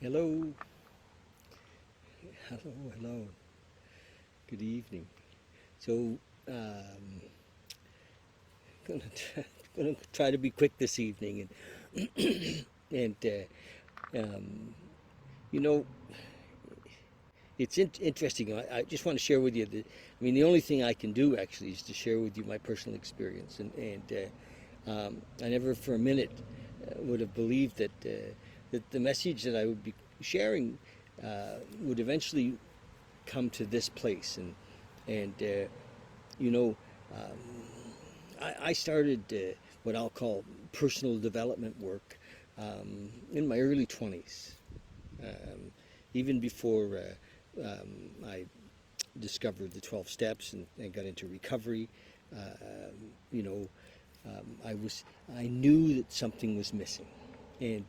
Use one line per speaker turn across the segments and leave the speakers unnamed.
Hello, hello. Good evening. So, gonna try, gonna try to be quick this evening, and you know, it's interesting. I just want to share with you that the only thing I can do actually is to share with you my personal experience, and I never for a minute would have believed that the message that I would be sharing would eventually come to this place, and you know, I started what I'll call personal development work in my early 20s, even before I discovered the 12 steps and got into recovery. You know, I knew that something was missing, and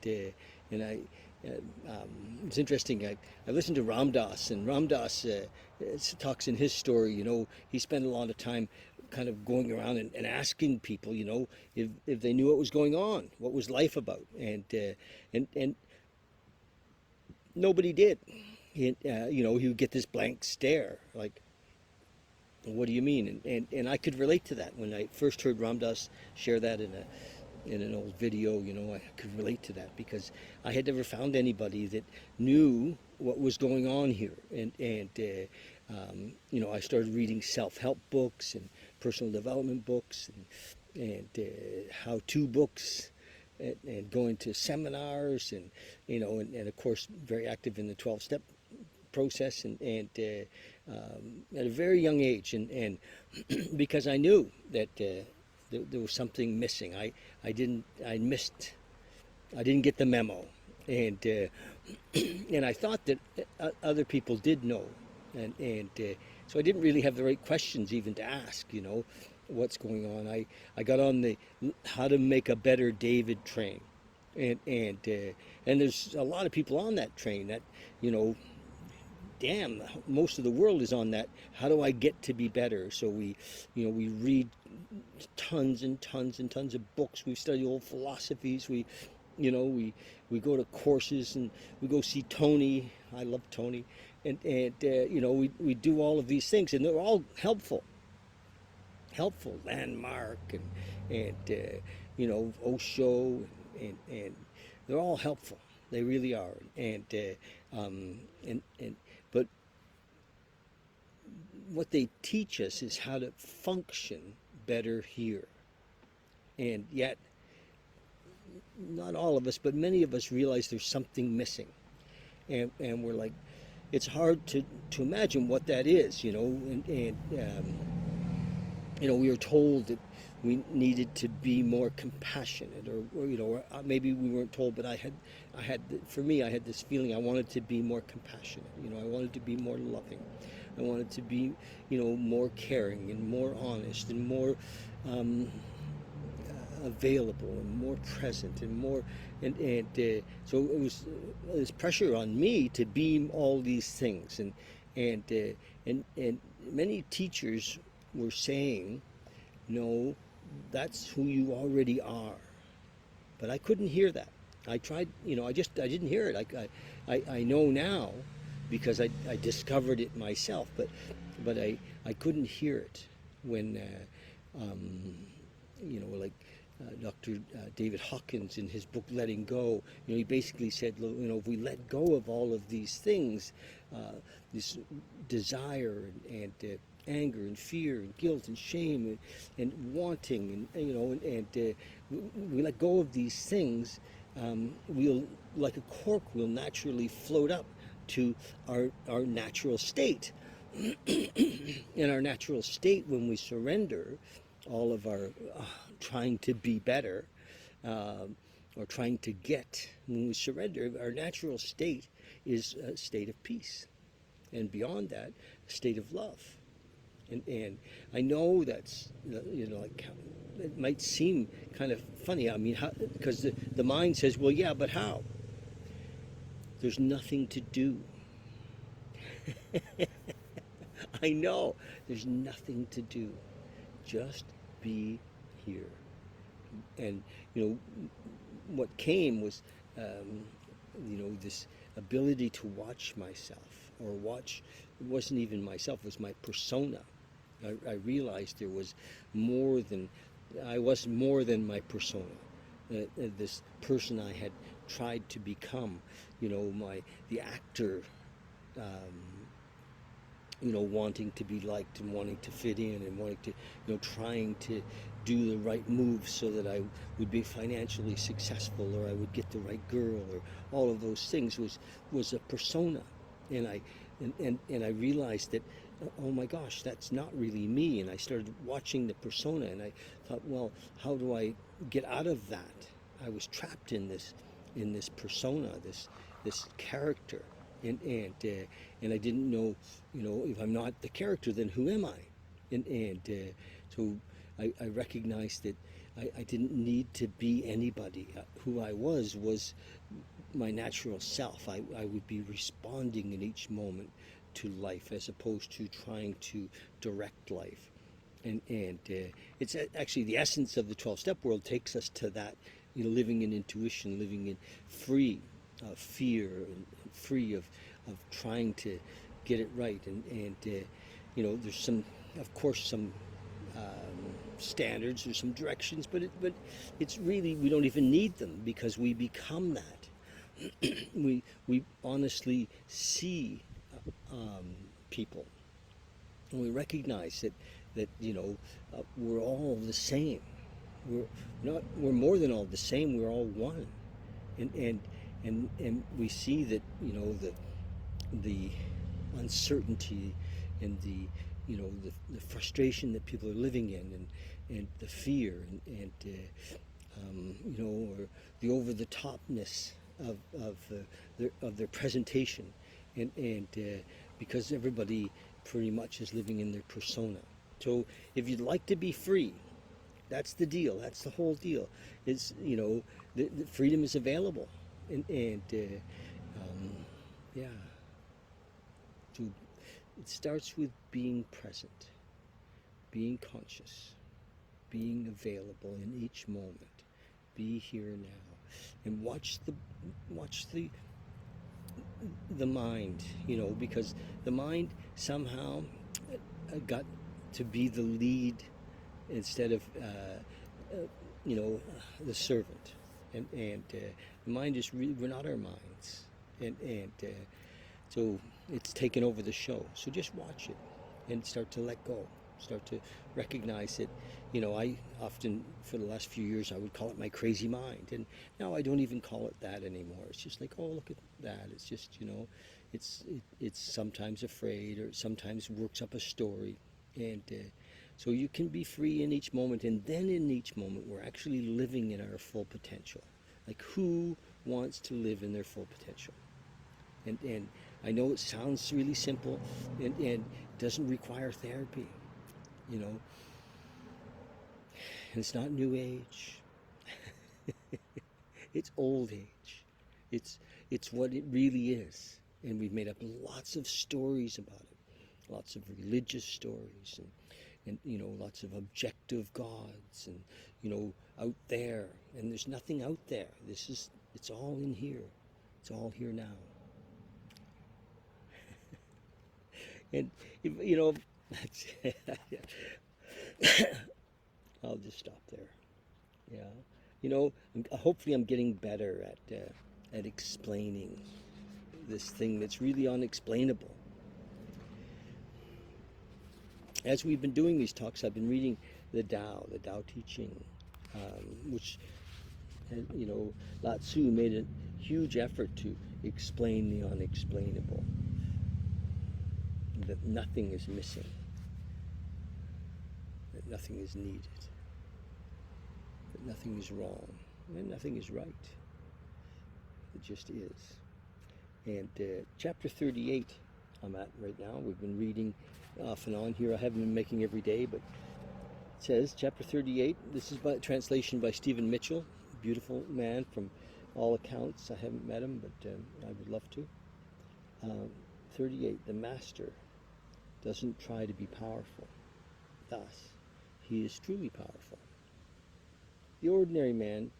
it's interesting. I listened to Ram Dass, and Ram Dass talks in his story. He spent a lot of time kind of going around and asking people, if they knew what was going on, what was life about, and nobody did. He would get this blank stare, like, what do you mean? And I could relate to that when I first heard Ram Dass share that in an old video. I could relate to that because I had never found anybody that knew what was going on here. I started reading self-help books and personal development books and how-to books, and going to seminars, and of course very active in the 12-step process, at a very young age, and because I knew that there was something missing. I didn't get the memo, and and I thought that other people did know, and so I didn't really have the right questions even to ask. What's going on. I got on the how to make a better David train, and there's a lot of people on that train that damn, most of the world is on that. How do I get to be better? So we read tons and tons and tons of books. We study old philosophies. We go to courses, and we go see Tony. I love Tony, and we do all of these things, and they're all helpful. Landmark and Osho, and they're all helpful. They really are, and but what they teach us is how to function better here. And yet, not all of us, but many of us realize there's something missing. And we're like, it's hard to imagine what that is, we were told that we needed to be more compassionate, or maybe we weren't told, but for me, I had this feeling I wanted to be more compassionate. I wanted to be more loving. I wanted to be, more caring and more honest and more available and more present and more, so it was this pressure on me to be all these things, and many teachers were saying, no, that's who you already are. But I couldn't hear that. I tried, I didn't hear it. I know now because I discovered it myself, but I couldn't hear it when, like Dr. David Hawkins in his book Letting Go, he basically said, if we let go of all of these things, this desire and anger and fear and guilt and shame and wanting, and we let go of these things, we'll, like a cork, will naturally float up to our natural state. In our natural state, when we surrender all of our trying to be better, or trying to get, when we surrender, our natural state is a state of peace, and beyond that, a state of love. And I know that's, like, it might seem kind of funny. Because the mind says, well, yeah, but how? There's nothing to do. I know, there's nothing to do. Just be here. And, what came was this ability to watch myself, or watch, it wasn't even myself, it was my persona. I realized there was more than, I was more than my persona. This person I had tried to become, the actor, wanting to be liked and wanting to fit in and wanting to, trying to do the right moves so that I would be financially successful, or I would get the right girl, or all of those things was a persona. And I realized that, oh my gosh, that's not really me. And I started watching the persona, and I thought, well, how do I get out of that? I was trapped in this persona, this character, and I didn't know, if I'm not the character, then who am I? So I recognized that I didn't need to be anybody. Who I was my natural self. I would be responding in each moment to life, as opposed to trying to direct life. And it's actually the essence of the 12-step world takes us to that, living in intuition, living in free of fear, and free of trying to get it right. And there's some, of course, some standards or some directions, but it's really, we don't even need them, because we become that. we honestly see people, and we recognize that we're all the same. We're more than all the same. We're all one. And we see that, the uncertainty, and the frustration that people are living in, and the fear, or the over the topness of their presentation, and because everybody pretty much is living in their persona. So if you'd like to be free, that's the deal. That's the whole deal. It's, the freedom is available, and yeah. So it starts with being present, being conscious, being available in each moment. Be here now, and watch the mind. Because the mind somehow got to be the lead, instead of the servant. And the mind is really, we're not our minds, and so it's taken over the show. So just watch it and start to let go. Start to recognize that, I often, for the last few years, I would call it my crazy mind. And now I don't even call it that anymore. It's just like, oh, look at that. It's just, it's sometimes afraid, or sometimes works up a story. And so you can be free in each moment. And then in each moment, we're actually living in our full potential. Like, who wants to live in their full potential? And I know it sounds really simple, and doesn't require therapy, and it's not new age. It's old age. It's what it really is. And we've made up lots of stories about it, lots of religious stories, and lots of objective gods, and out there. And there's nothing out there. It's all in here. It's all here now. And that's I'll just stop there. Yeah, hopefully I'm getting better at explaining this thing that's really unexplainable. As we've been doing these talks, I've been reading the Tao Te Ching, which, lao-tzu made a huge effort to explain the unexplainable. That nothing is missing, that nothing is needed, that nothing is wrong, and nothing is right. It just is. And chapter 38 I'm at right now. We've been reading off and on here. I haven't been making every day, but it says, chapter 38, this is by translation by Stephen Mitchell, beautiful man from all accounts. I haven't met him, but I would love to. 38, the master doesn't try to be powerful. Thus, he is truly powerful. The ordinary man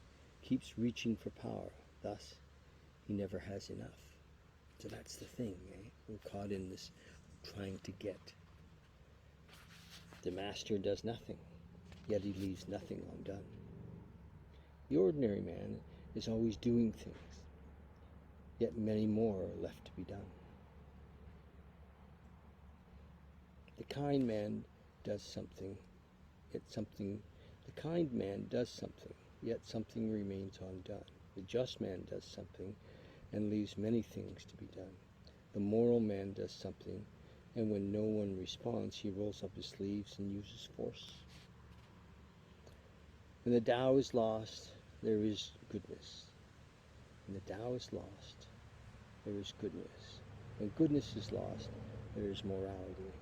keeps reaching for power. Thus, he never has enough. So that's the thing, eh? We're caught in this trying to get. The master does nothing, yet he leaves nothing undone. The ordinary man is always doing things, yet many more are left to be done. The kind man does something, the kind man does something, yet something remains undone. The just man does something and leaves many things to be done. The moral man does something, and when no one responds, he rolls up his sleeves and uses force. When the Tao is lost, there is goodness. When the Tao is lost, there is goodness. When goodness is lost, there is morality.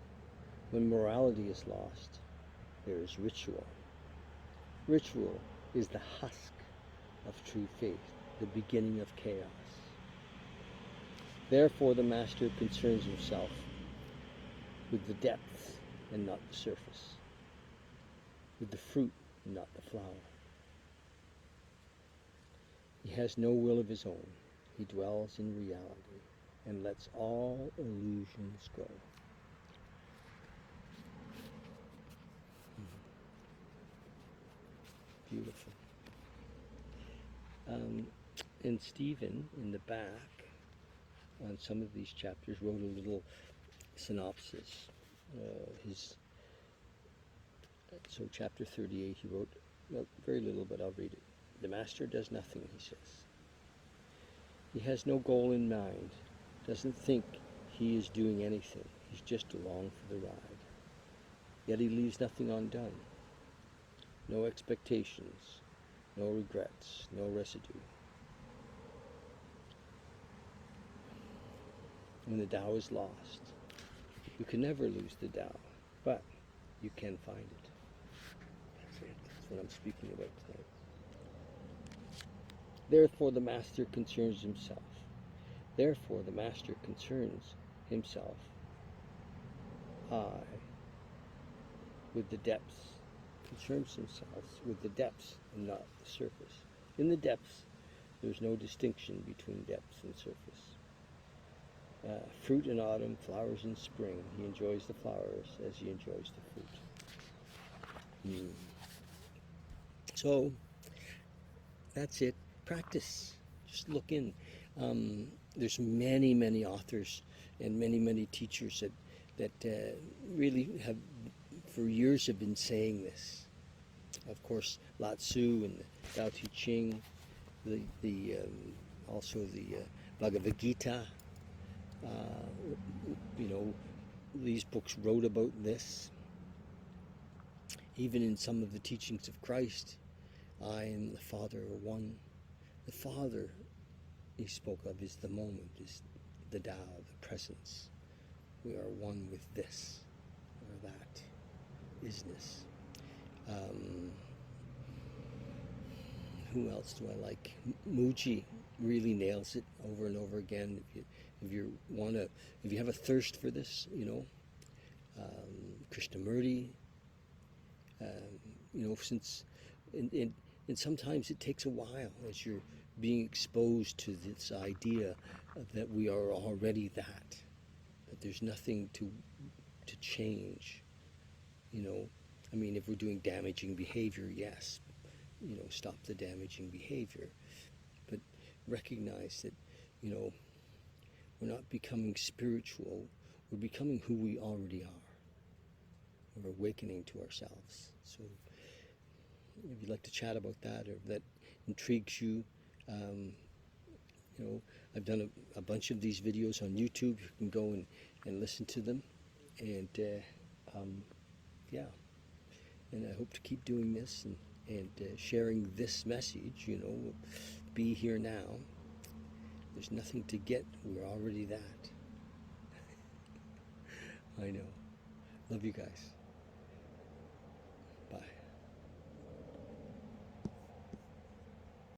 When morality is lost, there is ritual. Ritual is the husk of true faith, the beginning of chaos. Therefore, the master concerns himself with the depth and not the surface, with the fruit and not the flower. He has no will of his own. He dwells in reality and lets all illusions go. Beautiful. And Stephen, in the back, on some of these chapters, wrote a little synopsis. So chapter 38, he wrote, well, very little, but I'll read it. The master does nothing, he says. He has no goal in mind, doesn't think he is doing anything. He's just along for the ride. Yet he leaves nothing undone. No expectations, no regrets, no residue. When the Tao is lost, you can never lose the Tao, but you can find it. That's it. That's what I'm speaking about tonight. Therefore, the master concerns himself. Therefore, the master concerns himself, with the depths. Concerns himself with the depths and not the surface. In the depths, there's no distinction between depths and surface. Fruit in autumn, flowers in spring. He enjoys the flowers as he enjoys the fruit. So, that's it. Practice. Just look in. There's many, many authors and many, many teachers that really have, for years, have been saying this. Of course, lao-tzu and the Tao Te Ching, also the Bhagavad Gita. These books wrote about this. Even in some of the teachings of Christ, I and the Father are one. The Father he spoke of is the moment, is the Tao, the presence. We are one with this or that isness. Who else do I like? Muji really nails it over and over again. If you have a thirst for this, Krishnamurti, since and sometimes it takes a while as you're being exposed to this idea that we are already that there's nothing to change. If we're doing damaging behavior, yes, stop the damaging behavior, but recognize that, we're not becoming spiritual, we're becoming who we already are. We're awakening to ourselves. So if you'd like to chat about that, or if that intrigues you, I've done a bunch of these videos on YouTube. You can go and listen to them, and and I hope to keep doing this and sharing this message. Be here now. There's nothing to get. We're already that. I know. Love you guys.